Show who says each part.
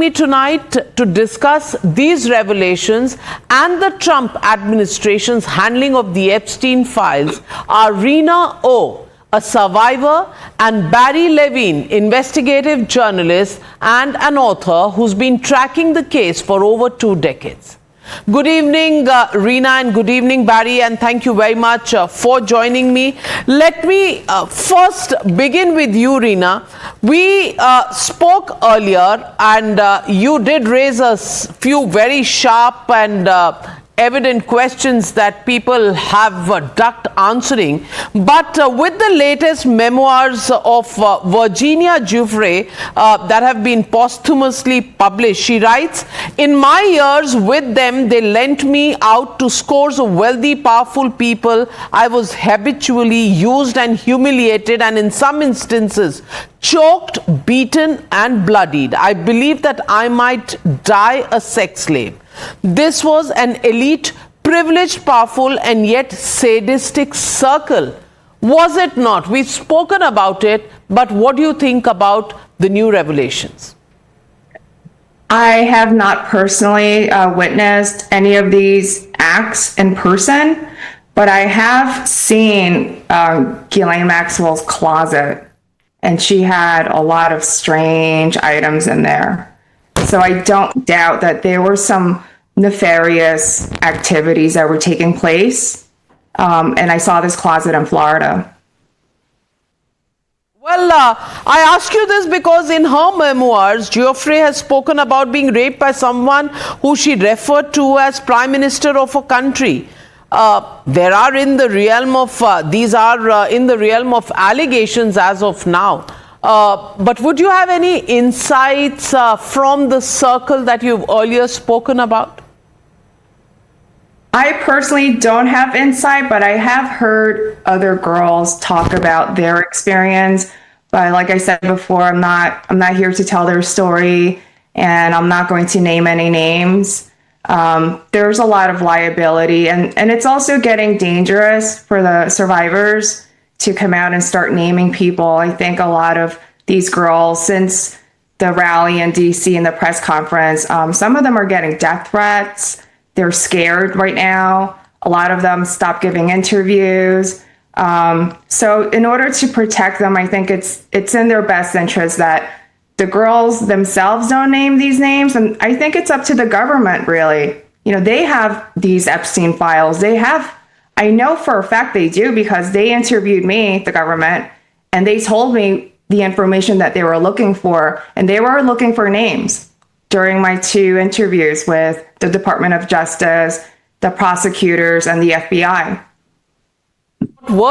Speaker 1: me tonight to discuss these revelations and the Trump administration's handling of the Epstein files are Rina O, a survivor, and Barry Levine, investigative journalist and an author who's been tracking the case for over 2 decades. Good evening, Rina, and good evening, Barry, and thank you very much for joining me. Let me first begin with you, Rina. We spoke earlier, and you did raise a few very sharp and evident questions that people have ducked answering. But with the latest memoirs of Virginia Giuffre that have been posthumously published, she writes, "In my years with them, they lent me out to scores of wealthy, powerful people. I was habitually used and humiliated, and in some instances, choked, beaten, and bloodied. I believed that I might die a sex slave. This was an elite, privileged, powerful, and yet sadistic circle. Was it not?" We've spoken about it, but what do you think about the new revelations?
Speaker 2: I have not personally witnessed any of these acts in person, but I have seen Ghislaine Maxwell's closet, and she had a lot of strange items in there. So I don't doubt that there were some nefarious activities that were taking place. And I saw this closet in Florida.
Speaker 1: Well, I ask you this because in her memoirs, Giuffre has spoken about being raped by someone who she referred to as Prime Minister of a country. There are in the realm of, these are in the realm of allegations as of now. But would you have any insights from the circle that you've earlier spoken about?
Speaker 2: I personally don't have insight, but I have heard other girls talk about their experience. But like I said before, I'm not here to tell their story, and I'm not going to name any names. There's a lot of liability, and it's also getting dangerous for the survivors to come out and start naming people. I think a lot of these girls, since the rally in DC and the press conference, some of them are getting death threats. They're scared right now. A lot of them stopped giving interviews. So in order to protect them, I think it's in their best interest that the girls themselves don't name these names. And I think it's up to the government, really. You know, they have these Epstein files. I know for a fact they do, because they interviewed me, the government, and they told me the information that they were looking for, and they were looking for names during my 2 interviews with the Department of Justice, the prosecutors, and the FBI.
Speaker 1: What